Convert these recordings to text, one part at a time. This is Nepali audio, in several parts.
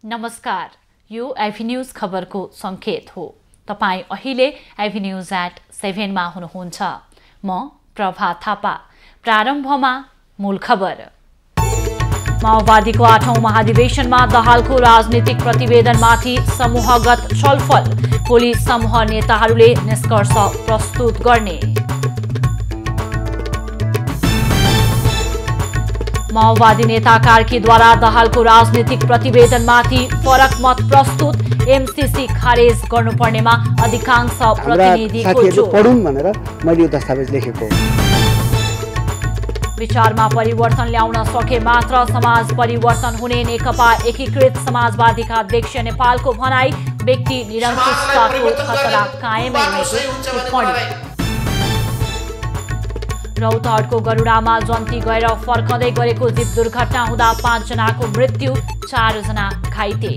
नमस्कार, यो एभी न्यूज खबरको संकेत हो। तपाई अहिले एभी न्यूज @7 मा हुनुहुन्छ। म प्रभा थापा। प्रारम्भमा मूल खबर। माओवादीको 8औं महाधिवेशनमा दाहालको राजनीतिक प्रतिवेदनमाथि समूहगत छलफल। भोलि समूह नेताहरूले निष्कर्ष प्रस्तुत गर्ने। माओवादी नेता कार्कीद्वारा दाहालको राजनीतिक प्रतिवेदनमाथि फरक मत प्रस्तुत। एमसीसी खारेज गर्नुपर्नेमा अधिकांश प्रतिनिधिको जोड। पढुन् भनेर मैले यो दस्तावेज लेखेको। विचारमा परिवर्तन ल्याउन सके मात्र समाज परिवर्तन हुने नेकपा एकीकृत समाजवादीका अध्यक्ष नेपालको भनाई। व्यक्ति निरङ्कुशताको खतरा कायमै रहेको टिप्पणी। रौतहटको गरुडामा जन्ती गएर फर्कँदै गरेको जीप दुर्घटना हुँदा 5 जनाको मृत्यु, 4 जना घाइते।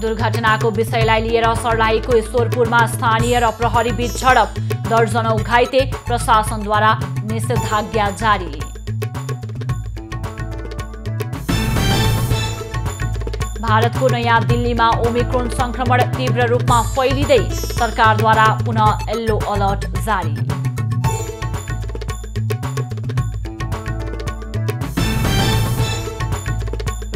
दुर्घटनाको विषयलाई लिएर सर्लाहीको ईश्वरपुरमा स्थानीय र प्रहरी बीच झडप। दर्जनौं घाइते, प्रशासनद्वारा निषेधाज्ञा जारी। भारतको नयाँ दिल्लीमा ओमिक्रोन संक्रमण तीव्र रूपमा फैलिँदै, सरकारद्वारा पुनः येलो अलर्ट जारी।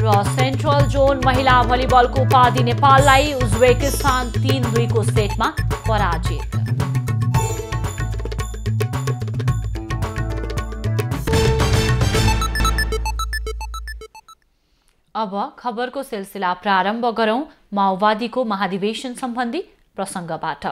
र सेन्ट्रल जोन महिला भलिबलको उपाधि नेपाललाई उज्बेकिस्तान 3-2 को सेटमा पराजित। अब खबरको सिलसिला प्रारम्भ गरौं माओवादीको महाधिवेशन सम्बन्धी प्रसंगबाट।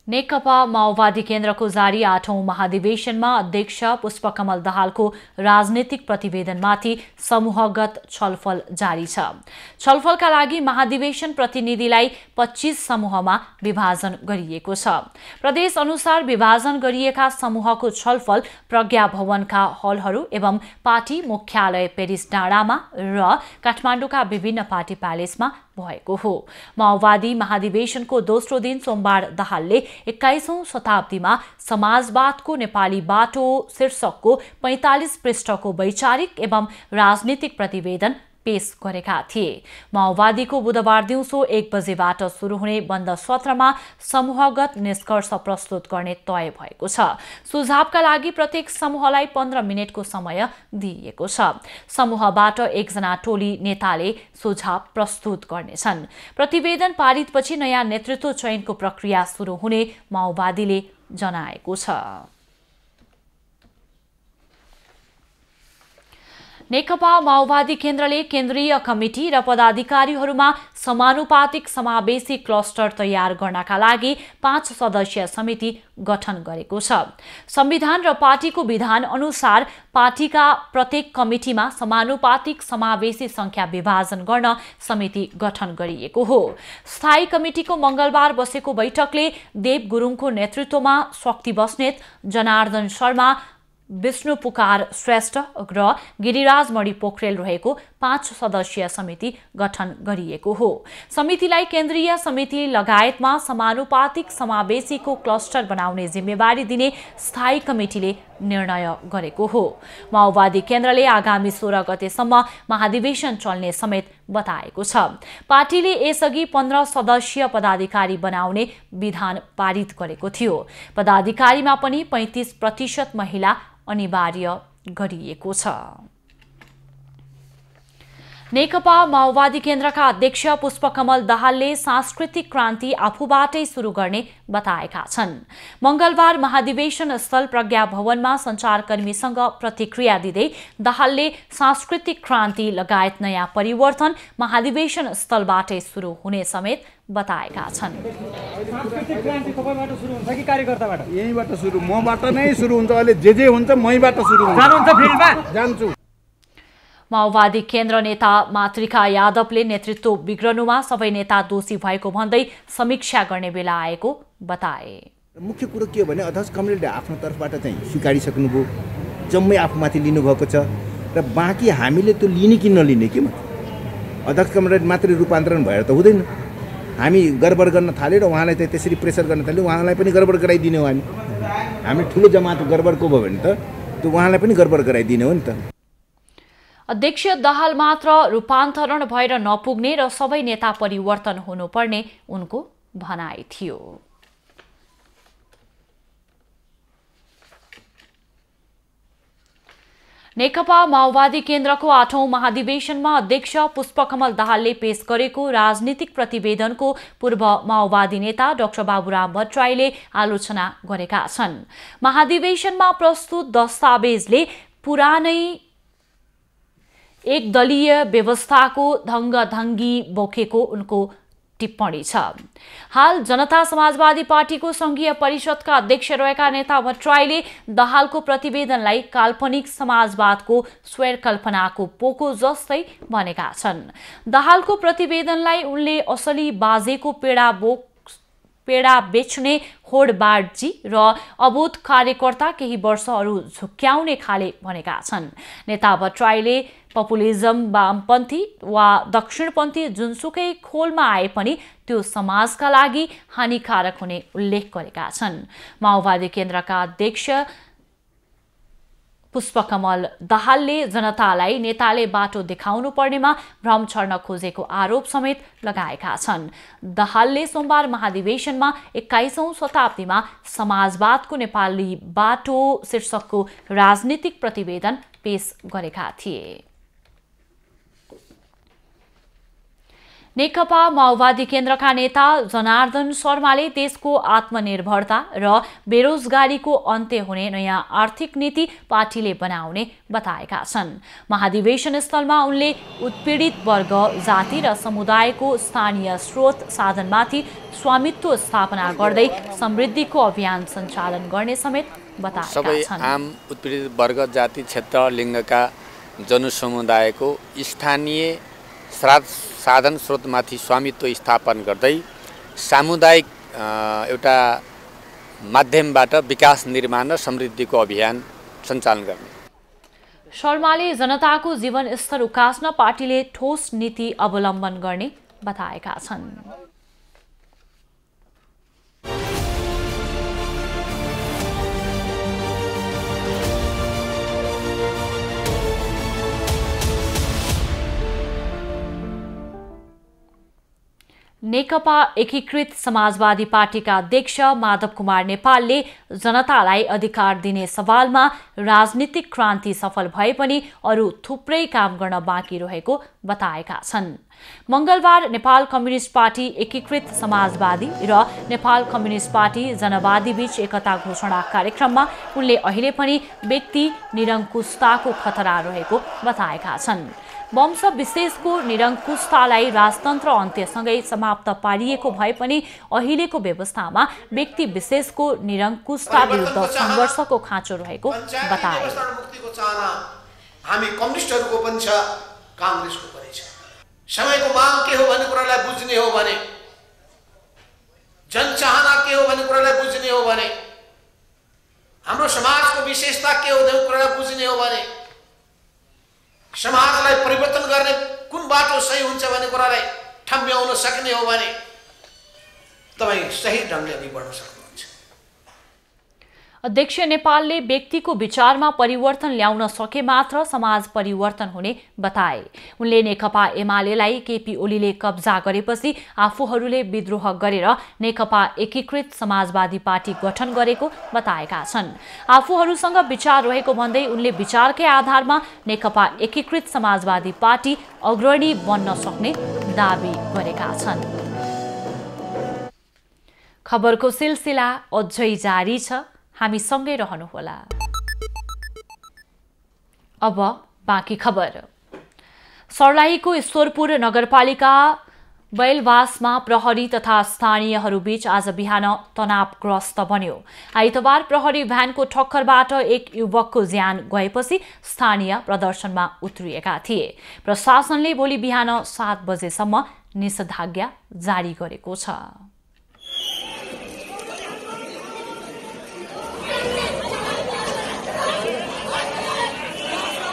नेकपा माओवादी केन्द्रको जारी 8औं महाधिवेशनमा अध्यक्ष पुष्पकमल दाहालको राजनीतिक प्रतिवेदनमाथि समूहगत छलफल जारी छ। छलफलका लागि महाधिवेशन प्रतिनिधिलाई 25 समूहमा विभाजन गरिएको छ। प्रदेश अनुसार विभाजन गरिएका समूहको छलफल प्रज्ञा भवनका हलहरू एवं पार्टी मुख्यालय पेरिस डाँडामा र काठमाडौँका विभिन्न पार्टी प्यालेसमा भएको हो। माओवादी महाधिवेशनको दोस्रो दिन सोमबार दाहालले 21औं शताब्दीमा समाजवादको नेपाली बाटो शीर्षकको 45 पृष्ठको वैचारिक एवं राजनीतिक प्रतिवेदन पेश गरेका थिए। माओवादीको बुधबार दिउँसो 1 बजेबाट सुरु हुने बन्द सत्रमा समूहगत निष्कर्ष प्रस्तुत गर्ने तय भएको छ। सुझावका लागि प्रत्येक समूहलाई 15 मिनेटको समय दिइएको छ। समूहबाट 1 जना टोली नेताले सुझाव प्रस्तुत गर्नेछन्। प्रतिवेदन पारितपछि नयाँ नेतृत्व चयनको प्रक्रिया सुरु हुने माओवादीले जनाएको छ। नेकपा माओवादी केन्द्रले केन्द्रीय कमिटी र पदाधिकारीहरूमा समानुपातिक समावेशी क्लस्टर तयार गर्नका लागि 5 सदस्यीय समिति गठन गरेको छ। संविधान र पार्टीको विधान अनुसार पार्टीका प्रत्येक कमिटीमा समानुपातिक समावेशी संख्या विभाजन गर्न समिति गठन गरिएको हो। स्थायी कमिटीको मंगलबार बसेको बैठकले देव गुरुङको नेतृत्वमा शक्ति बस्नेत, जनार्दन शर्मा, विष्णु पुकार श्रेष्ठ र गिरिराज मणि पोखरेल रहेको 5 सदस्यीय समिति गठन गरिएको हो। समितिलाई केन्द्रीय समिति लगायतमा समानुपातिक समावेशीको क्लस्टर बनाउने जिम्मेवारी दिने स्थायी कमिटीले निर्णय गरेको हो। माओवादी केन्द्रले आगामी 16 गतेसम्म महाधिवेशन चल्ने समेत बताएको छ। पार्टीले यसअघि 15 सदस्यीय पदाधिकारी बनाउने विधान पारित गरेको थियो। पदाधिकारीमा पनि 35% महिला अनिवार्य गरिएको छ। नेकपा माओवादी केन्द्रका अध्यक्ष पुष्पकमल दाहालले सांस्कृतिक क्रान्ति आफूबाटै सुरु गर्ने बताएका छन्। मंगलबार महाधिवेशन स्थल प्रज्ञा भवनमा सञ्चारकर्मीसँग प्रतिक्रिया दिँदै दाहालले सांस्कृतिक क्रान्ति लगायत नयाँ परिवर्तन महाधिवेशन स्थलबाटै सुरु हुने समेत बताएका छन्। सांस्कृतिक क्रान्ति तपाईबाट सुरु हुन्छ कि कार्यकर्ताबाट? यहीँबाट सुरु, मबाट नै सुरु हुन्छ। अहिले जे हुन्छ मैबाट सुरु हुन्छ। जानुहुन्छ फिल्डमा? जान्छु। माओवादी केन्द्र नेता मातृका यादवले नेतृत्व बिग्रनुमा सबै नेता दोषी भएको भन्दै समीक्षा गर्ने बेला आएको बताए। मुख्य कुरो के हो भने अध्यक्ष कमरेडले आफ्नो तर्फबाट चाहिँ स्वीकारिसक्नुभयो, जम्मै आफूमाथि लिनुभएको छ। र बाँकी हामीले त्यो लिने कि नलिने के अध्यक्षबाट मात्रै रूपान्तरण भएर त हुँदैन। हामी गडबड गर्न थाल्यो र उहाँलाई त त्यसरी प्रेसर गर्न थाल्यो, उहाँलाई पनि गडबड गराइदिने हो। हामी ठुलो जमात गडबडको भयो भने त त्यो उहाँलाई पनि गडबड गराइदिने हो नि त। अध्यक्ष दाहाल मात्र रूपान्तरण भएर नपुग्ने र सबै नेता परिवर्तन हुनुपर्ने उनको भनाइ थियो। नेकपा माओवादी केन्द्रको 8औं महाधिवेशनमा अध्यक्ष पुष्पकमल दाहालले पेश गरेको राजनीतिक प्रतिवेदनको पूर्व माओवादी नेता डाक्टर बाबुराम भट्टराईले आलोचना गरेका छन्। महाधिवेशनमा प्रस्तुत दस्तावेजले पुरानै एक दलीय व्यवस्थाको ढङ्गी बोकेको उनको टिप्पणी छ। हाल जनता समाजवादी पार्टीको संघीय परिषदका अध्यक्ष रहेका नेता भट्टराईले दाहालको प्रतिवेदनलाई काल्पनिक समाजवादको स्वैरकल्पनाको पोको जस्तै भनेका छन्। दाहालको प्रतिवेदनलाई उनले असली बाजेको पेडा बेच्ने होडबाजी र अबोध कार्यकर्ता केही वर्षहरू झुक्क्याउने खाले भनेका छन्। नेता भट्टराईले पपुलिजम, वामपन्थी वा दक्षिणपन्थी जुनसुकै खोलमा आए पनि त्यो समाजका लागि हानिकारक हुने उल्लेख गरेका छन्। माओवादी केन्द्रका अध्यक्ष पुष्पकमल दाहालले जनतालाई नेताले बाटो देखाउनु पर्नेमा भ्रम छर्न खोजेको आरोप समेत लगाएका छन्। दाहालले सोमबार महाधिवेशनमा 21औं शताब्दीमा समाजवादको नेपाली बाटो शीर्षकको राजनीतिक प्रतिवेदन पेश गरेका थिए। नेकपा माओवादी केन्द्रका नेता जनार्दन शर्माले देशको आत्मनिर्भरता र बेरोजगारीको अन्त्य हुने नयाँ आर्थिक नीति पार्टीले बनाउने बताएका छन्। महाधिवेशन स्थलमा उनले उत्पीडित वर्ग, जाति र समुदायको स्थानीय स्रोत साधनमाथि स्वामित्व स्थापना गर्दै समृद्धिको अभियान सञ्चालन गर्ने समेत बताएका छन्। सबै आम उत्पीडित वर्ग, जाति, क्षेत्र, लिङ्गका जनसमुदायको स्थानीय साधन स्रोतमाथि स्वामित्व स्थापन गर्दै सामुदायिक एउटा माध्यमबाट विकास निर्माण र समृद्धिको अभियान सञ्चालन गर्ने। शर्माले जनताको जीवन स्तर उकास्न पार्टीले ठोस नीति अवलम्बन गर्ने बताएका छन्। नेकपा एकीकृत समाजवादी पार्टीका अध्यक्ष माधव कुमार नेपालले जनतालाई अधिकार दिने सवालमा राजनीतिक क्रान्ति सफल भए पनि अरू थुप्रै काम गर्न बाँकी रहेको बताएका छन्। मंगलबार नेपाल कम्युनिस्ट पार्टी एकीकृत समाजवादी र नेपाल कम्युनिस्ट पार्टी जनवादी बीच एकता घोषणा कार्यक्रममा उनले अहिले पनि व्यक्ति निरङ्कुशताको खतरा रहेको बताएका छन्। वंश विशेषको निरङ्कुशतालाई राजतन्त्र अन्त्यसँगै समाप्त पारिएको भए पनि अहिलेको व्यवस्थामा व्यक्ति विशेषको निरङ्कुशता विरुद्ध सङ्घर्षको खाँचो रहेको बताए। हामी कम्युनिस्टहरूको पनि छ, काङ्ग्रेसको पनि छ। समयको माग के हो भन्ने कुरालाई बुझ्ने हो भने, जनचाहना के हो भन्ने कुरालाई बुझ्ने हो भने, हाम्रो समाजको विशेषता के हो भन्ने कुरालाई बुझ्ने हो भने, समाजलाई परिवर्तन गर्ने कुन बाटो सही हुन्छ भन्ने कुरालाई ठम्ब्याउन सक्ने हो भने तपाईँ सही ढङ्गले अघि बढ्न सक्नुहुन्छ। अध्यक्ष नेपालले व्यक्तिको विचारमा परिवर्तन ल्याउन सके मात्र समाज परिवर्तन हुने बताए। उनले नेकपा एमालेलाई केपी ओलीले कब्जा गरेपछि आफूहरूले विद्रोह गरेर नेकपा एकीकृत समाजवादी पार्टी गठन गरेको बताएका छन्। आफूहरूसँग विचार रहेको भन्दै उनले विचारकै आधारमा नेकपा एकीकृत समाजवादी पार्टी अग्रणी बन्न सक्ने दावी गरेका छन्। खबरको सिलसिला अझै जारी छ, हामी सँगै रहनुहोला। अब बाँकी खबर। सर्लाहीको ईश्वरपुर नगरपालिका बैलवासमा प्रहरी तथा स्थानीयहरूबीच आज बिहान तनावग्रस्त बन्यो। आइतबार प्रहरी भ्यानको ठक्करबाट एक युवकको ज्यान गएपछि स्थानीय प्रदर्शनमा उत्रिएका थिए। प्रशासनले भोलि बिहान 7 बजेसम्म निषेधाज्ञा जारी गरेको छ।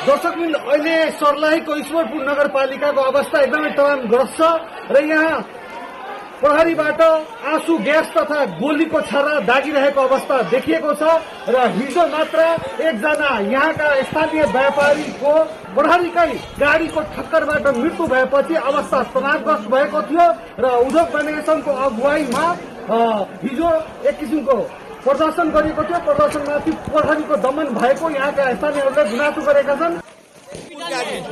दर्शकबिन अहिले सर्लाहीको ईश्वरपुर नगरपालिकाको अवस्था एकदमै तनावग्रस्त छ र यहाँ प्रहरीबाट आँसु ग्यास तथा गोलीको छर्रा दागिरहेको अवस्था देखिएको छ र हिजो मात्र एकजना यहाँका स्थानीय व्यापारीको प्रहरीकै गाडीको ठक्करबाट मृत्यु भएपछि अवस्था तनावग्रस्त भएको थियो र उद्योग फेडरेसनको अगुवाईमा हिजो एक किसिमको प्रदर्शन गरिएको थियो। प्रदर्शनमाथि प्रहरीको दमन भएको यहाँका स्थानीयहरूले गुनासो गरेका छन्।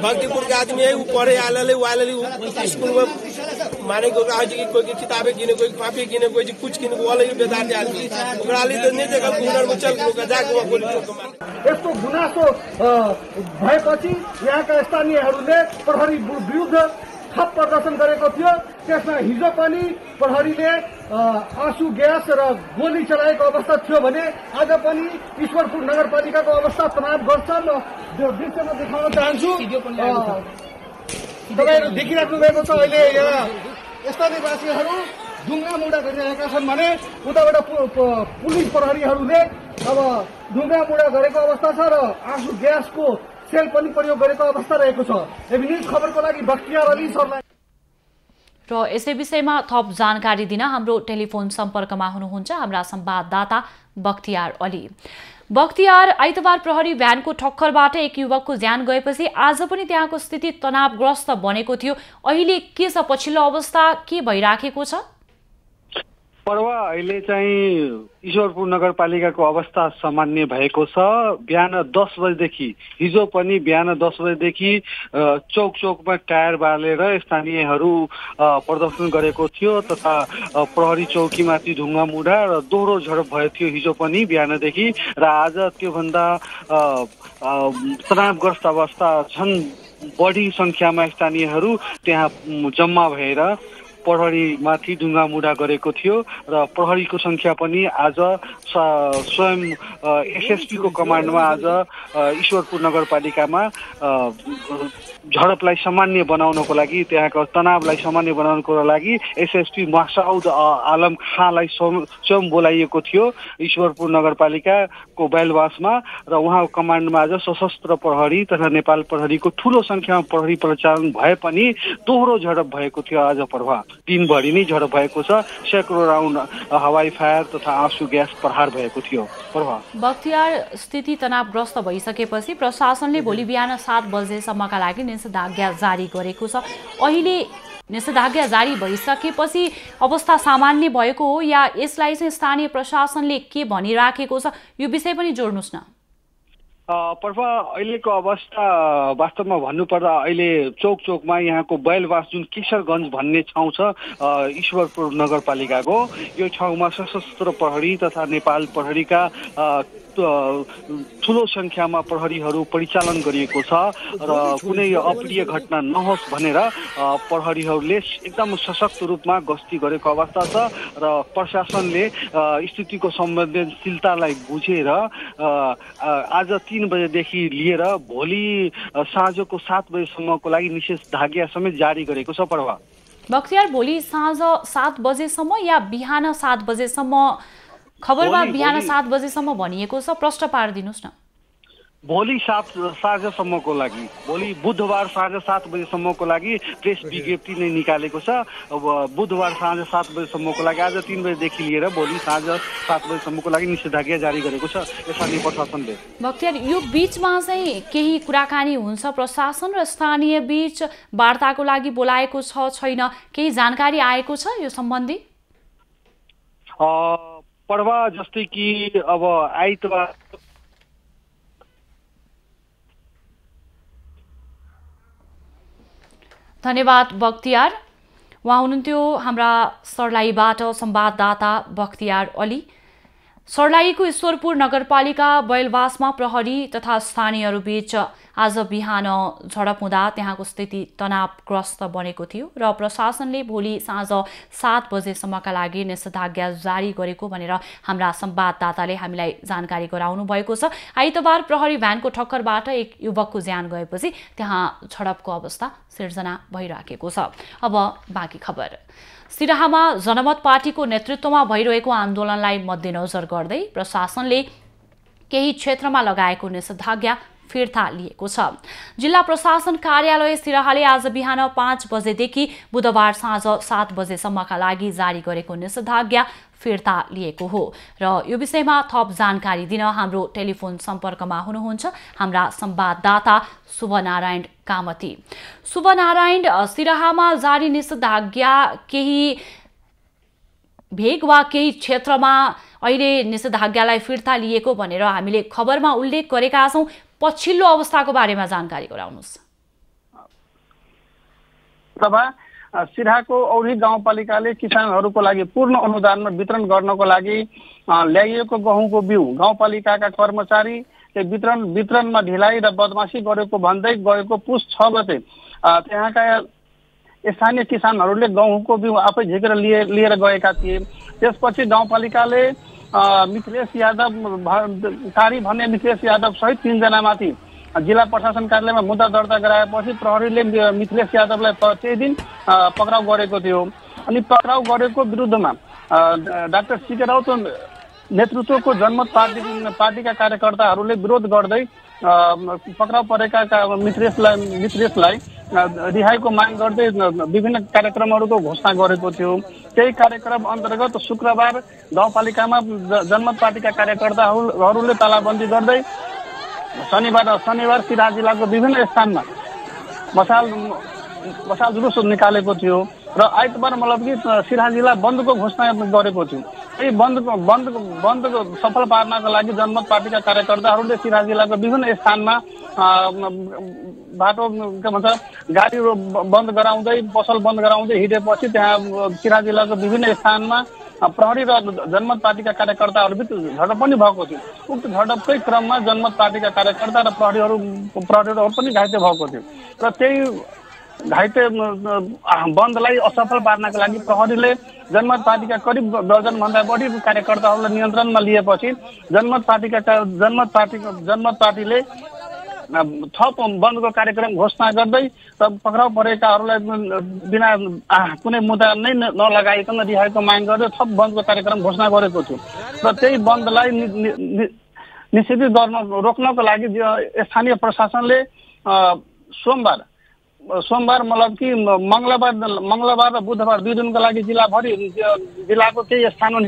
भक्तिपुरका आदमी है, ऊ पढे आलाले स्कुलमा मानेको आज कि कोही किताबें किने, कोही कॉपी किने, कोही कुछ किने, वाले बेदार जाली ओकराले त नहीं देखा गुनार में चल के जाको गोली ठोकमा। यस्तो गुनासो भएपछि यहाँका स्थानीयहरूले प्रहरी विरुद्ध थप प्रदर्शन गरेको थियो। त्यसमा हिजो पनि प्रहरीले आँसु ग्यास र गोली चलाएको अवस्था थियो भने आज पनि ईश्वरपुर नगरपालिकाको अवस्था तनावग्रस्त छ। म दृश्यमा देखाउन चाहन्छु। तपाईँहरू देखिराख्नु भएको छ अहिले यहाँ स्थानीयवासीहरू ढुङ्गा मुढा गरिरहेका छन् भने उताबाट पुलिस प्रहरीहरूले अब ढुङ्गा मुढा गरेको अवस्था छ र आँसु ग्यासको सेल पनि प्रयोग गरेको अवस्था रहेको छ। एबी न्यूज खबरको लागि बख्तियार अली सरलाई र यसै विषयमा थप जानकारी दिन हाम्रो टेलिफोन सम्पर्कमा हुनुहुन्छ हाम्रा संवाददाता बख्तियार अली। बख्तियार, आइतबार प्रहरी भ्यानको ठक्करबाट एक युवकको ज्यान गएपछि आज पनि त्यहाँको स्थिति तनावग्रस्त बनेको थियो। अहिले के छ पछिल्लो अवस्था, के भइराखेको छ? पर्व अहिले चाहिँ ईश्वरपुर नगरपालिकाको अवस्था सामान्य भएको छ। बिहान 10 बजेदेखि हिजो पनि बिहान 10 बजेदेखि चौक चौकमा टायर बालेर स्थानीयहरू प्रदर्शन गरेको थियो तथा प्रहरी चौकीमाथि ढुङ्गा मुढा र दोहोरो झडप भएको थियो हिजो पनि बिहानदेखि र आज त्योभन्दा तनावग्रस्त अवस्था छन्। बढी संख्यामा स्थानीयहरू त्यहाँ जम्मा भएर प्रहरीमाथि ढुङ्गा मुढा गरेको थियो र प्रहरीको संख्या पनि आज स्वयं एसएसपी को कमान्डमा आज ईश्वरपुर नगरपालिकामा झडपलाई सामान्य बनाउनको लागि, त्यहाँको तनावलाई सामान्य बनाउनको लागि एसएसपी मसाउद आलम खाँलाई स्वयं बोलाइएको थियो ईश्वरपुर नगरपालिकाको बैलवासमा र उहाँको कमान्डमा आज सशस्त्र प्रहरी तथा नेपाल प्रहरीको ठूलो संख्यामा प्रहरी परिचालन भए पनि दोहोरो झडप भएको थियो। आज पर्व दिनभरि नै झडप भएको छ। सैकड़ौं राउन्ड हवाई फायर तथा आँसु ग्यास प्रहार भएको थियो। बख्तियार, स्थिति तनावग्रस्त भइसकेपछि प्रशासनले भोलि बिहान 7 बजेसम्मका लागि निषेधाज्ञा जारी गरेको छ। अहिले निषेधाज्ञा जारी भइसकेपछि अवस्था सामान्य भएको हो या यसलाई चाहिँ स्थानीय प्रशासनले के भनिराखेको छ, यो विषय पनि जोड्नुस् न। पर्व अहिलेको अवस्था वास्तवमा भन्नुपर्दा अहिले चौक चौकमा यहाँको बैलवास जुन केशरगञ्ज भन्ने ठाउँ छ ईश्वरपुर नगरपालिकाको, यो ठाउँमा सशस्त्र प्रहरी तथा नेपाल प्रहरीका ठूलो संख्यामा प्रहरीहरू परिचालन गरिएको छ र कुनै अप्रिय घटना नहोस् भनेर प्रहरीहरूले एकदम सशक्त रूपमा गस्ती गरेको अवस्था छ र प्रशासनले स्थितिको संवेदनशीलतालाई बुझेर आज 3 बजेदेखि लिएर भोलि साँझको 7 बजेसम्मको लागि निषेधाज्ञा समेत जारी गरेको छ। पर्व बख्तियार, भोलि साँझ 7 बजेसम्म या बिहान 7 बजेसम्म? खबरमा बिहान 7 बजेसम्म भनिएको छ, प्रश्न पारिदिनुस् न। भोलि साँझसम्मको लागि, भोलि बुधबार साँझ 7 बजेसम्मको लागि प्रेस विज्ञप्ति नै निकालेको छ। अब बुधबार साँझ 7 बजेसम्मको लागि आज 3 बजेदेखि लिएर भोलि साँझ 7 बजेसम्मको लागि निषेधाज्ञा जारी गरेको छ स्थानीय प्रशासनले। बख्तियार, यो बीचमा चाहिँ केही कुराकानी हुन्छ प्रशासन र स्थानीय बीच, वार्ताको लागि बोलाएको छ छैन, केही जानकारी आएको छ यो सम्बन्धी? पर्व जस्तै कि अब आइतबार धन्यवाद बख्तियार। उहाँ हुनुहुन्थ्यो हाम्रा सर्लाहीबाट संवाददाता बख्तियार अली। सर्लाहीको ईश्वरपुर नगरपालिका बैलवासमा प्रहरी तथा स्थानीयहरू बीच आज बिहान झडप हुँदा त्यहाँको स्थिति तनावग्रस्त बनेको थियो र प्रशासनले भोलि साँझ 7 बजेसम्मका लागि निषेधाज्ञा जारी गरेको भनेर हाम्रा संवाददाताले हामीलाई जानकारी गराउनु भएको छ। आइतबार प्रहरी भ्यानको ठक्करबाट एक युवकको ज्यान गएपछि त्यहाँ झडपको अवस्था सिर्जना भइराखेको छ। अब बाँकी खबर। सिराहामा जनमत पार्टीको नेतृत्वमा भइरहेको आन्दोलनलाई मध्यनजर गर्दै प्रशासनले केही क्षेत्रमा लगाएको निषेधाज्ञा फिर्ता लिएको छ। जिल्ला प्रशासन कार्यालय सिराहाले आज बिहान 5 बजेदेखि बुधबार साँझ 7 बजेसम्मका लागि जारी गरेको निषेधाज्ञा फिर्ता लिएको हो र यो विषयमा थप जानकारी दिन हाम्रो टेलिफोन सम्पर्कमा हुनुहुन्छ हाम्रा संवाददाता शुभनारायण कामती। शुभनारायण, सिराहामा जारी निषेधाज्ञा केही भेग वा केही क्षेत्रमा अहिले निषेधाज्ञालाई फिर्ता लिएको भनेर हामीले खबरमा उल्लेख गरेका छौं, पछिल्लो अवस्थाको बारेमा जानकारी गराउनुस्। सिराहाको औरी गाउँपालिकाले किसानहरूको लागि पूर्ण अनुदानमा वितरण गर्नको लागि ल्याइएको गहुँको बिउ गाउँपालिकाका कर्मचारीले वितरणमा ढिलाइ र बदमासी गरेको भन्दै गएको पुस 6 गते त्यहाँका स्थानीय किसानहरूले गहुँको बिउ आफै झिकेर लिएर गएका थिए। त्यसपछि गाउँपालिकाले मिथिलेश यादव कारी भन्ने मिथिलेश यादव सहित 3 जनामाथि जिल्ला प्रशासन कार्यालयमा मुद्दा दर्ता गराएपछि प्रहरीले मिथिलेश यादवलाई त्यही दिन पक्राउ गरेको थियो। अनि पक्राउ गरेको विरुद्धमा डाक्टर सीके राउत नेतृत्वको जनमत पार्टीका कार्यकर्ताहरूले विरोध गर्दै पक्राउ परेका मिथिलेशलाई रिहाईको माग गर्दै विभिन्न कार्यक्रमहरूको घोषणा गरेको थियो। त्यही कार्यक्रम अन्तर्गत शुक्रबार गाउँपालिकामा जनमत पार्टीका कार्यकर्ताहरूले तालाबन्दी गर्दै शनिबार सिराहा जिल्लाको विभिन्न स्थानमा मसाल जुलुस निकालेको थियो र आइतबार मतलब कि सिराहा जिल्ला बन्दको घोषणा गरेको थियो। यही बन्दको सफल पार्नको लागि जनमत पार्टीका कार्यकर्ताहरूले सिराहा जिल्लाको विभिन्न स्थानमा बाटो के भन्छ गाडी बन्द गराउँदै पसल बन्द गराउँदै हिँडेपछि त्यहाँ सिराहा जिल्लाको विभिन्न स्थानमा प्रहरी र जनमत पार्टीका कार्यकर्ताहरूबिच झडप पनि भएको थियो। उक्त झडपकै क्रममा जनमत पार्टीका कार्यकर्ता र प्रहरीहरू पनि घाइते भएको थियो र त्यही घाइते बन्दलाई असफल पार्नका लागि प्रहरीले जनमत पार्टीका करिब दर्जनभन्दा बढी कार्यकर्ताहरूलाई नियन्त्रणमा लिएपछि जनमत पार्टीले थप बन्दको कार्यक्रम घोषणा गर्दै र पक्राउ परेकाहरूलाई बिना कुनै मुद्दा नै नलगाइकन रिहाईको माग गर्दै थप बन्दको कार्यक्रम घोषणा गरेको थियो र त्यही बन्दलाई निषेधित रोक्नको लागि स्थानीय प्रशासनले सोमबार मतलब कि मंगलबार र बुधबार 2 दिनको लागि जिल्लाको केही स्थानमा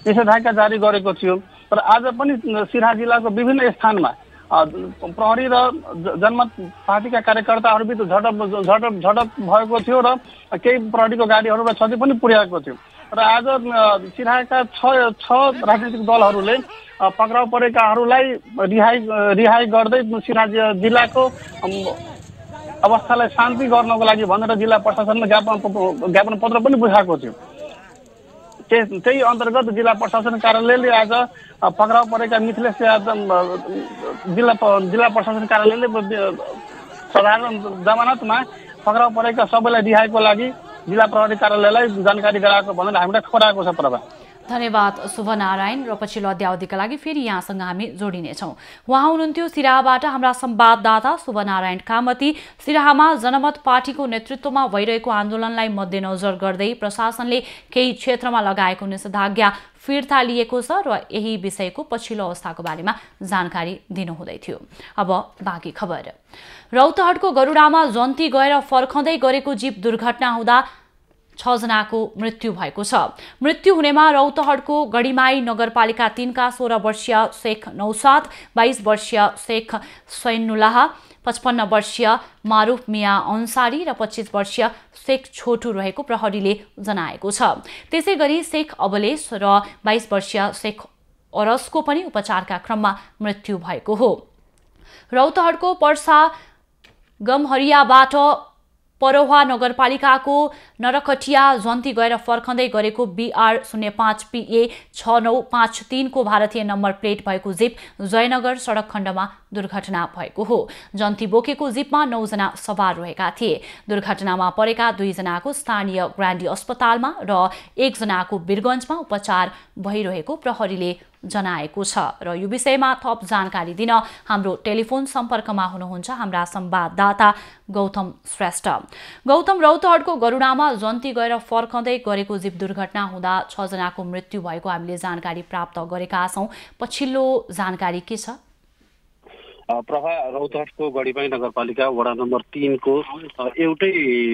निषेधाज्ञा जारी गरेको थियो र आज पनि सिराहा जिल्लाको विभिन्न स्थानमा प्रहरी र जनमत पार्टीका कार्यकर्ताहरूबिच झडप भएको थियो र केही प्रहरीको गाडीहरूलाई क्षति पनि पुर्याएको थियो र आज सिराहाका 6 राजनीतिक दलहरूले पक्राउ परेकाहरूलाई रिहाई गर्दै सिराहा जिल्लाको अवस्थालाई शान्ति गर्नको लागि भनेर जिल्ला प्रशासनमा ज्ञापन पत्र पनि बुझाएको थियो। त्यही अन्तर्गत जिल्ला प्रशासन कार्यालयले आज पक्राउ परेका मिथिलेश यादव जिल्ला प्रशासन कार्यालयले साधारण जमानतमा पक्राउ परेका सबैलाई रिहाईको लागि जिल्ला प्रहरी कार्यालयलाई जानकारी गराएको भनेर हामीलाई खबर आएको छ। प्रभा धन्यवाद शुभनारायण र पछिल्लो अध्यावधिका लागि फेरि यहाँसँग हामी जोडिनेछौँ। उहाँ हुनुहुन्थ्यो सिराहाबाट हाम्रा संवाददाता शुभनारायण कामती। सिराहामा जनमत पार्टीको नेतृत्वमा भइरहेको आन्दोलनलाई मध्यनजर गर्दै प्रशासनले केही क्षेत्रमा लगाएको निषेधाज्ञा फिर्ता लिएको छ र यही विषयको पछिल्लो अवस्थाको बारेमा जानकारी दिनुहुँदै थियो। अब बाँकी खबर। रौतहटको गरुडामा जन्ती गएर फर्खँदै गरेको जीप दुर्घटना हुँदा 6 जनाको मृत्यु भएको छ। मृत्यु हुनेमा रौतहटको गढीमाई नगरपालिका 3 का 16 वर्षीय शेख नौसाद, 22 वर्षीय शेख सैनुल्लाह, 55 वर्षीय मारुफ मिया अन्सारी र 25 वर्षीय शेख छोटु रहेको प्रहरीले जनाएको छ। त्यसैगरी शेख अबलेश र 22 वर्षीय शेख अरसको पनि उपचारका क्रममा मृत्यु भएको हो। रौतहटको पर्सा गमहरियाबाट परोहा नगरपालिकाको नरकटिया जन्ती गएर फर्खँदै गरेको BR 05 PA 6953 को भारतीय नम्बर प्लेट भएको जीप जयनगर सडक खण्डमा दुर्घटना भएको हो। जन्ती बोकेको जीपमा 9 जना सवार रहेका थिए। दुर्घटनामा परेका 2 जनाको स्थानीय ग्रान्डी अस्पतालमा र 1 जनाको वीरगञ्जमा उपचार भइरहेको प्रहरीले जनाएको छ र यो विषयमा थप जानकारी दिन हाम्रो टेलिफोन सम्पर्कमा हुनुहुन्छ हाम्रा संवाददाता गौतम श्रेष्ठ। गौतम, रौतहटको गरुडामा जन्ती गएर फर्खँदै गरेको जीप दुर्घटना हुँदा 6 जनाको मृत्यु भएको हामीले जानकारी प्राप्त गरेका छौं। पछिल्लो जानकारी के छ? प्रभा रौतहटको गढीमाई नगरपालिका वडा नम्बर 3 को एउटै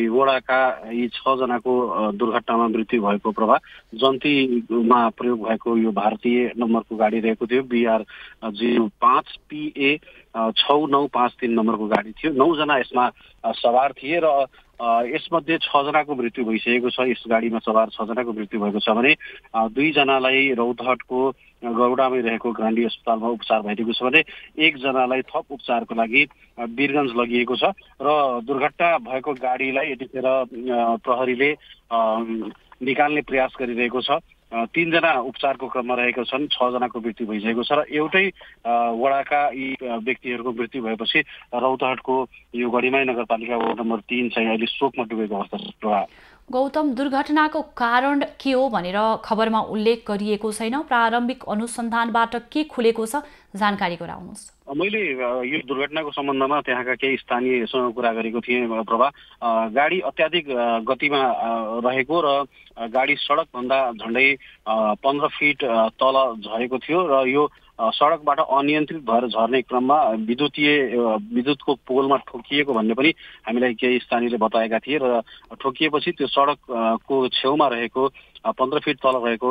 वडाका यी 6 जनाको दुर्घटनामा मृत्यु भएको प्रभा जन्तीमा प्रयोग भएको यो भारतीय नम्बरको गाडी रहेको थियो BR 05 PA 6953 नम्बरको गाडी थियो। 9 जना यसमा सवार थिए र यसमध्ये 6 जनाको मृत्यु भइसकेको छ। यस गाडीमा सवार 6 जनाको मृत्यु भएको छ भने 2 जनालाई रौतहटको गौडामै रहेको गान्धी अस्पतालमा उपचार भइरहेको छ भने 1 जनालाई थप उपचारको लागि वीरगञ्ज लगिएको छ र दुर्घटना भएको गाडीलाई यतिखेर प्रहरीले निकाल्ने प्रयास गरिरहेको छ। 3 जना उपचारको क्रममा रहेका छन्। 6 जनाको मृत्यु भइसकेको छ र एउटै वडाका यी व्यक्तिहरूको मृत्यु भएपछि रौतहटको यो गढीमाई नगरपालिका वडा नम्बर 3 चाहिँ अहिले शोकमा डुबेको अवस्था छ। गौतम, दुर्घटनाको कारण के हो भनेर खबरमा उल्लेख गरिएको छैन। प्रारम्भिक अनुसन्धानबाट के खुलेको छ, जानकारी गराउनुहोस्। मैले यो दुर्घटनाको सम्बन्धमा त्यहाँका केही स्थानीयसँग कुरा गरेको थिएँ प्रभा। गाडी अत्याधिक गतिमा रहेको र गाडी सडकभन्दा झन्डै 15 फिट तल झरेको थियो र यो सडकबाट अनियन्त्रित भएर झर्ने क्रममा विद्युतको पोलमा ठोकिएको भन्ने पनि हामीलाई केही स्थानीयले बताएका थिए र ठोकिएपछि त्यो सडकको छेउमा रहेको 15 फिट तल रहेको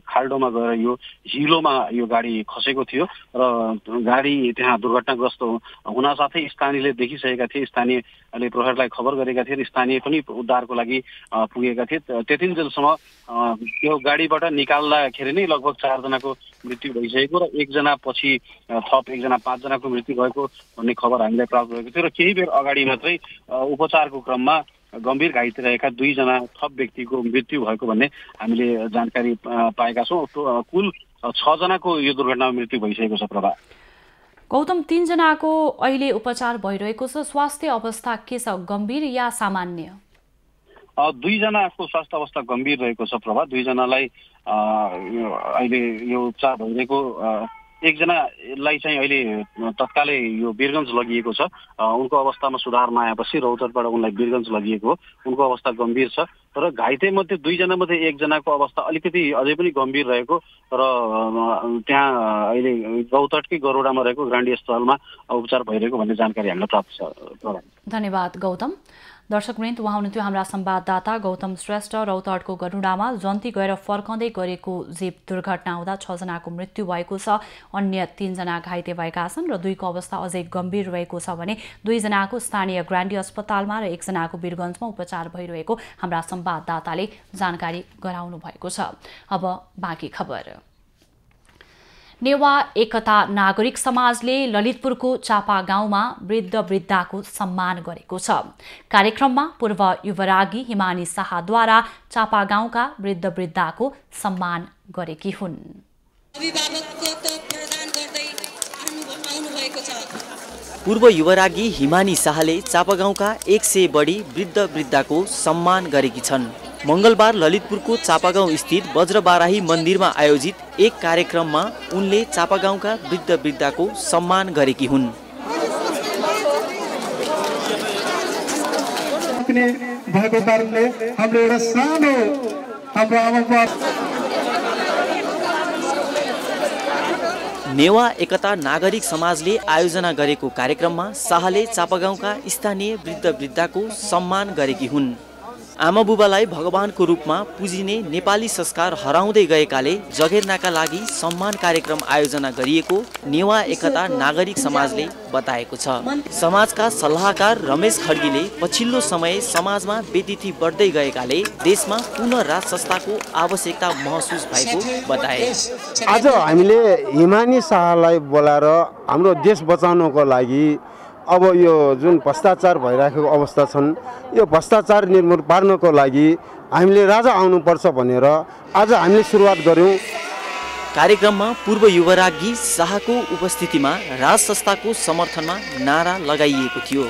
खाल्डोमा गएर यो हिलोमा यो गाडी खसेको थियो र गाडी त्यहाँ दुर्घटनाग्रस्त हुन साथै स्थानीयले देखिसकेका थिए। स्थानीयले प्रहरीलाई खबर गरेका थिए र स्थानीय पनि उद्धारको लागि पुगेका थिए। त्यतिन्जेलसम्म यो गाडीबाट निकाल्दाखेरि नै लगभग 4 जनाको मृत्यु भइसकेको र 1 जना पछि थप 1 जना 5 जनाको मृत्यु भएको भन्ने खबर हामीलाई प्राप्त भएको थियो र केही बेर अगाडि मात्रै उपचारको क्रममा गम्भीर घाइते रहेका 2 जना थप व्यक्तिको मृत्यु भएको भन्ने हामीले जानकारी पाएका छौँ। कुल 6 जनाको यो दुर्घटनामा मृत्यु भइसकेको छ प्रभा। गौतम, 3 जनाको अहिले उपचार भइरहेको छ। स्वास्थ्य अवस्था के छ, गम्भीर या सामान्य? 2 जनाको स्वास्थ्य अवस्था गम्भीर रहेको छ प्रभा। 2 जनालाई अहिले यो उपचार भइरहेको 1 जनालाई चाहिँ अहिले तत्कालै यो वीरगञ्ज लगिएको छ। उनको अवस्थामा सुधार नआएपछि रौतहटबाट उनलाई वीरगञ्ज लगिएको हो। उनको अवस्था गम्भीर छ र घाइते मध्ये 2 जनामध्ये 1 जनाको अवस्था अलिकति अझै पनि गम्भीर रहेको र त्यहाँ अहिले रौतहटकै गरोडामा रहेको गान्धी अस्पतालमा उपचार भइरहेको भन्ने जानकारी हामीलाई प्राप्त छ। धन्यवाद गौतम। दर्शकवृन्द, उहाँ हुनुहुन्थ्यो हाम्रा संवाददाता गौतम श्रेष्ठ। रौतहटको गरुडामा जन्ती गएर फर्कँदै गरेको जीप दुर्घटना हुँदा 6 जनाको मृत्यु भएको छ। अन्य 3 जना घाइते भएका छन् र 2 को अवस्था अझै गम्भीर रहेको छ भने 2 जनाको स्थानीय गान्धी अस्पतालमा र 1 जनाको वीरगञ्जमा उपचार भइरहेको हाम्रा संवाददाताले जानकारी गराउनु भएको छ। अब बाँकी खबर। नेवा एकता नागरिक समाजले ललितपुरको चापा गाउँमा वृद्ध वृद्धाको सम्मान गरेको छ। कार्यक्रममा पूर्व युवरागी हिमानी शाहद्वारा चापा गाउँका वृद्ध वृद्धाको सम्मान गरेकी हुन्। पूर्व युवरागी हिमानी शाहले चापागाउँका 100 बढी वृद्ध वृद्धाको सम्मान गरेकी छन्। मंगलबार ललितपुरको चापागाउँ स्थित वज्रबाराही मन्दिरमा आयोजित एक कार्यक्रममा उनले चापागाउँका वृद्ध वृद्धाको सम्मान गरेकी हुन्। भएको कारणले हाम्रो एउटा सानो हाम्रो आमाबुवा नेवा एकता नागरिक समाजले आयोजना गरेको कार्यक्रममा शाहले चापागाउँका स्थानीय वृद्ध वृद्धाको सम्मान गरेकी हुन्। आमाबुबालाई भगवानको रूपमा पुजिने नेपाली संस्कार हराउँदै गएकाले जगेर्नाका लागि सम्मान कार्यक्रम आयोजना गरिएको नेवा एकता नागरिक समाजले बताएको छ। समाजका सल्लाहकार रमेश खड्गीले पछिल्लो समय समाजमा बेतिथि बढ्दै गएकाले देशमा पुनः राज संस्थाको आवश्यकता महसुस भएको बताए। आज हामीले हिमानी शाहलाई बोलाएर हाम्रो देश बचाउनको लागि अब यो जुन भ्रष्टाचार भइरहेको अवस्था छन् यो भ्रष्टाचार निर्मूल पार्नको लागि हामीले राजा आउनुपर्छ भनेर आज हामीले सुरुवात गर्यौं। कार्यक्रममा पूर्व युवरागी शाहको उपस्थितिमा राज संस्थाको समर्थनमा नारा लगाइएको थियो।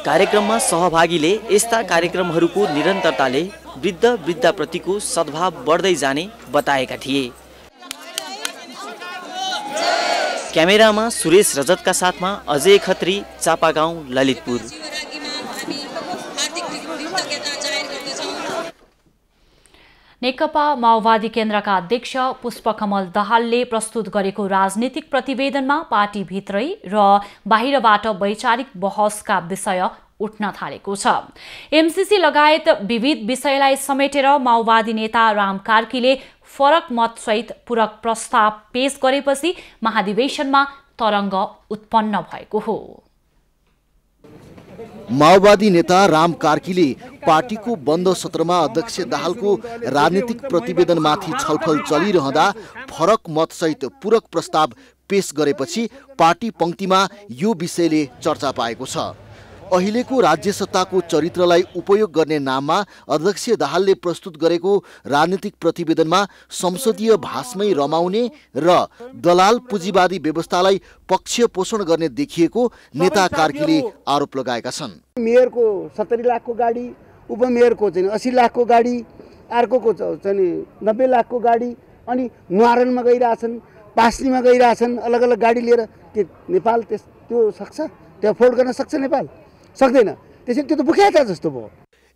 कार्यक्रममा सहभागीले यस्ता कार्यक्रमहरूको निरन्तरताले वृद्ध वृद्धाप्रतिको सद्भाव बढ्दै जाने बताएका थिए। क्यामेरामा सुरेश रजतका साथमा अजय खत्री, चापागाउँ, ललितपुर। नेकपा माओवादी केन्द्रका अध्यक्ष पुष्पकमल दाहालले प्रस्तुत गरेको राजनीतिक प्रतिवेदनमा पार्टीभित्रै र बाहिरबाट वैचारिक बहसका विषय उठ्न थालेको छ। एमसीसी लगायत विविध विषयलाई समेटेर माओवादी नेता राम कार्कीले फरक मतसहित पूरक प्रस्ताव पेश गरेपछि महाधिवेशनमा तरङ्ग उत्पन्न भएको हो। माओवादी नेता राम कार्कीले पार्टीको बन्द सत्रमा अध्यक्ष दाहालको राजनीतिक प्रतिवेदनमाथि छलफल चलिरहँदा फरक मतसहित पूरक प्रस्ताव पेश गरेपछि पार्टी पंक्तिमा यो विषयले चर्चा पाएको छ। अहिलेको राज्य सत्ताको चरित्रलाई उपयोग गर्ने नाममा अध्यक्ष दाहालले प्रस्तुत गरेको राजनीतिक प्रतिवेदनमा संसदीय भाषमै रमाउने र दलाल पुँजीवादी व्यवस्थालाई पक्ष पोषण गर्ने देखिएको नेता कार्कीले आरोप लगाएका छन्। मेयरको 70 लाखको गाडी, उपमेयरको चाहिँ 80 लाखको गाडी, अर्कोको चाहिँ 90 लाखको गाडी, अनि न्वारानमा गइरहेछन्, पास्नीमा गइरहेछन्, अलग अलग गाडी लिएर के नेपाल त्यो सक्छ? त्यो अफोर्ड गर्न सक्छ नेपाल? सक्दैन। त्यसैले त्यो त बुख्याता जस्तो भयो।